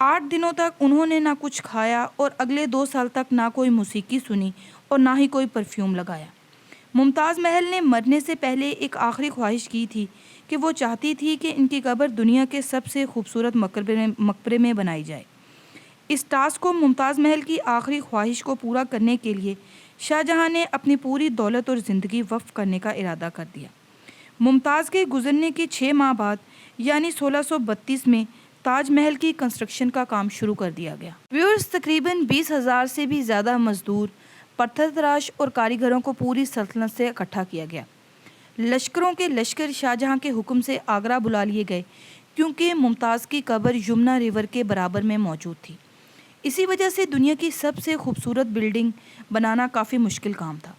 8 دنوں تک انہوں نے نہ کچھ کھایا اور اگلے 2 سال تک نہ کوئی موسیقی سنی اور نہ ہی کوئی پرفیوم لگایا۔ ممتاز محل نے مرنے سے پہلے ایک آخری خواہش کی تھی کہ وہ چاہتی تھی کہ ان کی قبر دنیا کے سب سے خوبصورت مقبرے میں بنائی جائے۔ اس ٹاسک کو ممتاز محل کی آخری خواہش کو پورا کرنے کے لیے شاہ جہاں نے اپنی پوری دولت اور زندگی وقف کرنے کا ارادہ کر دیا۔ ممتاز کے گزرنے کے 6 ماہ بعد یعنی 1632 میں تاج محل کی کنسٹرکشن کا کام شروع کر دیا گیا۔ ویورز، تقریباً 20,000 سے بھی زیادہ مزدور، پتھر تراش اور کاریگروں کو پوری سلطنت سے اکٹھا کیا گیا۔ لشکروں کے لشکر شاہ جہاں کے حکم سے آگرہ بلا لیے گئے کیونکہ ممتاز کی قبر یمنا ریور کے برابر میں موجود تھی۔ اسی وجہ سے دنیا کی سب سے خوبصورت بلڈنگ بنانا کافی مشکل کام تھا۔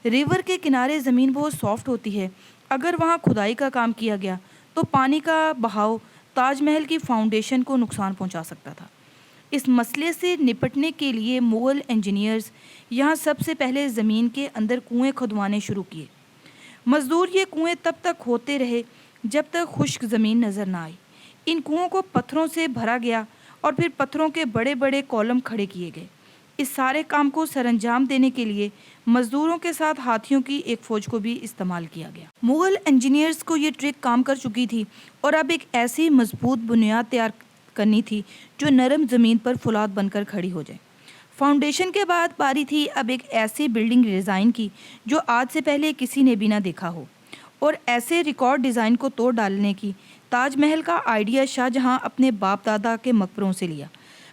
ریور کے کنارے زمین بہت سافٹ ہوتی ہے، اگر وہاں کھدائی کا کام کیا گیا تو پانی کا بہاؤ تاج محل کی فاؤنڈیشن کو نقصان پہنچا سکتا تھا۔ اس مسئلے سے نپٹنے کے لیے مغل انجینئرز یہاں سب سے پہلے زمین کے اندر کنویں کھدوانے شروع کیے۔ مزدور یہ کنویں تب تک ہوتے رہے جب تک خشک زمین نظر نہ آئی۔ ان کنووں کو پتھروں سے بھرا گیا اور پھر پتھروں کے بڑے بڑے کالم کھڑے کیے گئے۔ اس سارے کام کو سر انجام دینے کے لیے مزدوروں کے ساتھ ہاتھیوں کی ایک فوج کو بھی استعمال کیا گیا۔ مغل انجینئرز کو یہ ٹرک کام کر چکی تھی اور اب ایک ایسی مضبوط بنیاد تیار کرنی تھی جو نرم زمین پر فولاد بن کر کھڑی ہو جائے۔ فاؤنڈیشن کے بعد باری تھی اب ایک ایسی بلڈنگ ڈیزائن کی جو آج سے پہلے کسی نے بھی نہ دیکھا ہو، اور ایسے ریکارڈ ڈیزائن کو توڑ ڈالنے کی۔ تاج محل کا آئیڈیا شاہ جہاں اپنے باپ دادا کے مقبروں سے لیا۔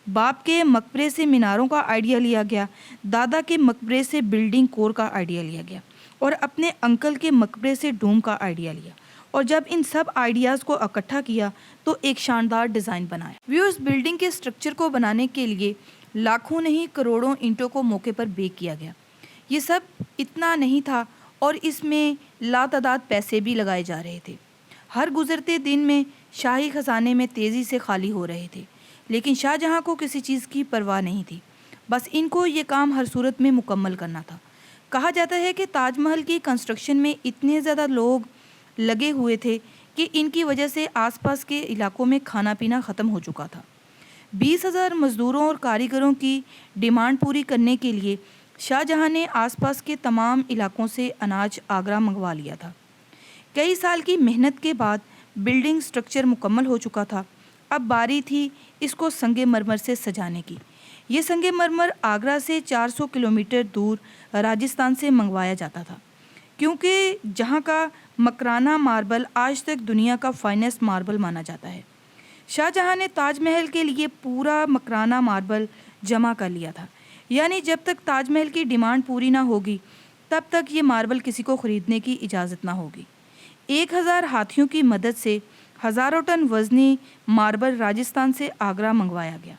باپ کے مقبرے سے میناروں کا آئیڈیا لیا گیا، دادا کے مقبرے سے بلڈنگ کور کا آئیڈیا لیا گیا اور اپنے انکل کے مقبرے سے ڈوم کا آئیڈیا لیا، اور جب ان سب آئیڈیاز کو اکٹھا کیا تو ایک شاندار ڈیزائن بنایا۔ ویورز، بلڈنگ کے سٹرکچر کو بنانے کے لیے لاکھوں نہیں کروڑوں اینٹوں کو موقع پر بیک کیا گیا۔ یہ سب اتنا نہیں تھا اور اس میں لاتعداد پیسے بھی لگائے جا رہے تھے۔ ہر گزرتے دن میں شاہی خزانے میں تیزی سے خالی ہو رہے تھے، لیکن شاہ جہاں کو کسی چیز کی پرواہ نہیں تھی، بس ان کو یہ کام ہر صورت میں مکمل کرنا تھا۔ کہا جاتا ہے کہ تاج محل کی کنسٹرکشن میں اتنے زیادہ لوگ لگے ہوئے تھے کہ ان کی وجہ سے آس پاس کے علاقوں میں کھانا پینا ختم ہو چکا تھا۔ 20,000 مزدوروں اور کاریگروں کی ڈیمانڈ پوری کرنے کے لیے شاہ جہاں نے آس پاس کے تمام علاقوں سے اناج آگرہ منگوا لیا تھا۔ کئی سال کی محنت کے بعد بلڈنگ سٹرکچر مکمل ہو چکا تھا۔ اب باری تھی اس کو سنگ مرمر سے سجانے کی۔ یہ سنگ مرمر آگرہ سے 400 کلومیٹر دور راجستھان سے منگوایا جاتا تھا، کیونکہ جہاں کا مکرانہ ماربل آج تک دنیا کا فائنسٹ ماربل مانا جاتا ہے۔ شاہ جہاں نے تاج محل کے لیے پورا مکرانہ ماربل جمع کر لیا تھا، یعنی جب تک تاج محل کی ڈیمانڈ پوری نہ ہوگی تب تک یہ ماربل کسی کو خریدنے کی اجازت نہ ہوگی۔ 1,000 ہاتھیوں کی مدد سے ہزاروں ٹن وزنی ماربل راجستھان سے آگرہ منگوایا گیا۔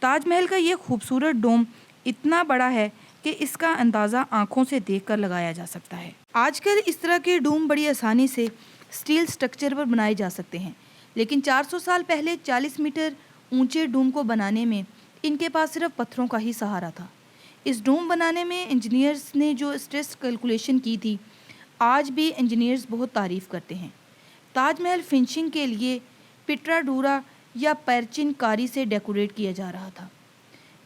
تاج محل کا یہ خوبصورت ڈوم اتنا بڑا ہے کہ اس کا اندازہ آنکھوں سے دیکھ کر لگایا جا سکتا ہے۔ آج کل اس طرح کے ڈوم بڑی آسانی سے اسٹیل سٹرکچر پر بنائے جا سکتے ہیں، لیکن 400 سال پہلے 40 میٹر اونچے ڈوم کو بنانے میں ان کے پاس صرف پتھروں کا ہی سہارا تھا۔ اس ڈوم بنانے میں انجینئرز نے جو اسٹریس کیلکولیشن کی تھی، آج بھی انجینئرز بہت تعریف کرتے ہیں۔ تاج محل فنشنگ کے لیے پٹرا ڈورا یا پرچن کاری سے ڈیکوریٹ کیا جا رہا تھا۔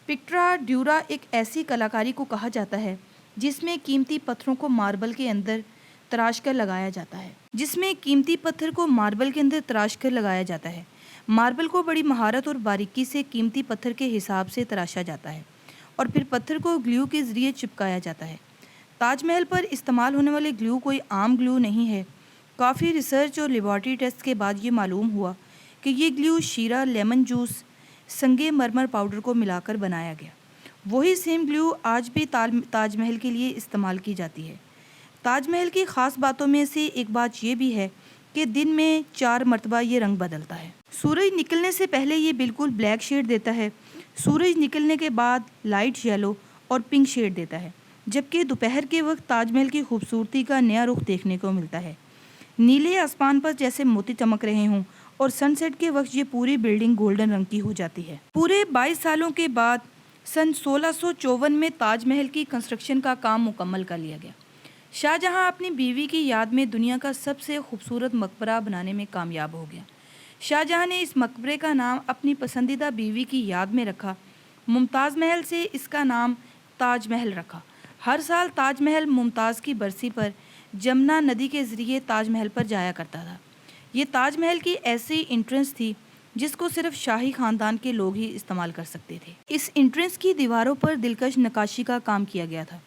پٹرا ڈیورا ایک ایسی کلاکاری کو کہا جاتا ہے جس میں قیمتی پتھروں کو ماربل کے اندر تراش کر لگایا جاتا ہے۔ ماربل کو بڑی مہارت اور باریکی سے قیمتی پتھر کے حساب سے تراشا جاتا ہے اور پھر پتھر کو گلیو کے ذریعے چپکایا جاتا ہے۔ تاج محل پر استعمال ہونے والے گلیو کوئی عام گلیو نہیں ہے۔ کافی ریسرچ اور لیبارٹری ٹیسٹ کے بعد یہ معلوم ہوا کہ یہ گلیو شیرہ، لیمن جوس، سنگ مرمر پاؤڈر کو ملا کر بنایا گیا۔ وہی سیم گلیو آج بھی تاج محل کے لیے استعمال کی جاتی ہے۔ تاج محل کی خاص باتوں میں سے ایک بات یہ بھی ہے کہ دن میں 4 مرتبہ یہ رنگ بدلتا ہے۔ سورج نکلنے سے پہلے یہ بالکل بلیک شیڈ دیتا ہے، سورج نکلنے کے بعد لائٹ یلو اور پنک شیڈ دیتا ہے، جبکہ دوپہر کے وقت تاج محل کی خوبصورتی کا نیا رخ دیکھنے کو ملتا ہے۔ نیلے آسمان پر جیسے موتی چمک رہے ہوں اور سن سیٹ کے وقت یہ پوری بلڈنگ گولڈن رنگ کی ہو جاتی ہے۔ پورے 22 سالوں کے بعد سن 1654 میں تاج محل کی کنسٹرکشن کا کام مکمل کر لیا گیا۔ شاہ جہاں اپنی بیوی کی یاد میں دنیا کا سب سے خوبصورت مقبرہ بنانے میں کامیاب ہو گیا۔ شاہجہاں نے اس مقبرے کا نام اپنی پسندیدہ بیوی کی یاد میں رکھا۔ ممتاز محل سے اس کا نام تاج محل رکھا۔ ہر سال تاج محل ممتاز کی برسی پر جمنا ندی کے ذریعے تاج محل پر جایا کرتا تھا۔ یہ تاج محل کی ایسی انٹرنس تھی جس کو صرف شاہی خاندان کے لوگ ہی استعمال کر سکتے تھے۔ اس انٹرنس کی دیواروں پر دلکش نقاشی کا کام کیا گیا تھا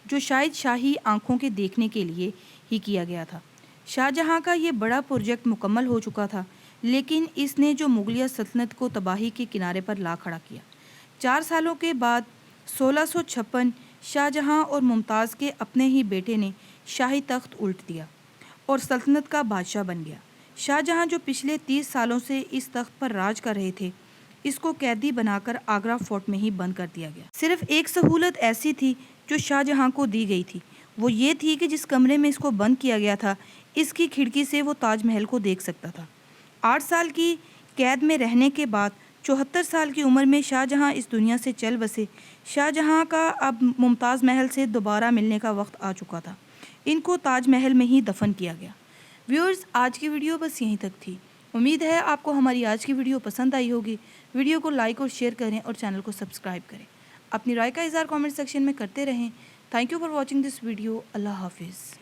جو شاید شاہی آنکھوں کے دیکھنے کے لیے ہی کیا گیا تھا۔ شاہجہاں کا یہ بڑا پروجیکٹ مکمل ہو چکا تھا، لیکن اس نے جو مغلیہ سلطنت کو تباہی کے کنارے پر لا کھڑا کیا۔ 4 سالوں کے بعد 1656 شاہجہاں اور ممتاز کے اپنے ہی بیٹے نے شاہی تخت الٹ دیا اور سلطنت کا بادشاہ بن گیا۔ شاہجہاں جو پچھلے 30 سالوں سے اس تخت پر راج کر رہے تھے، اس کو قیدی بنا کر آگرہ فورٹ میں ہی بند کر دیا گیا۔ صرف ایک سہولت ایسی تھی جو شاہجہاں کو دی گئی تھی، وہ یہ تھی کہ جس کمرے میں اس کو بند کیا گیا تھا، اس کی کھڑکی سے وہ تاج محل کو دیکھ سکتا تھا۔ 8 سال کی قید میں رہنے کے بعد 74 سال کی عمر میں شاہجہاں اس دنیا سے چل بسے۔ شاہجہاں کا اب ممتاز محل سے دوبارہ ملنے کا وقت آ چکا تھا۔ ان کو تاج محل میں ہی دفن کیا گیا۔ ویورز، آج کی ویڈیو بس یہیں تک تھی۔ امید ہے آپ کو ہماری آج کی ویڈیو پسند آئی ہوگی۔ ویڈیو کو لائک اور شیئر کریں اور چینل کو سبسکرائب کریں۔ اپنی رائے کا اظہار کامنٹ سیکشن میں کرتے رہیں۔ Thank you for watching this video. اللہ حافظ۔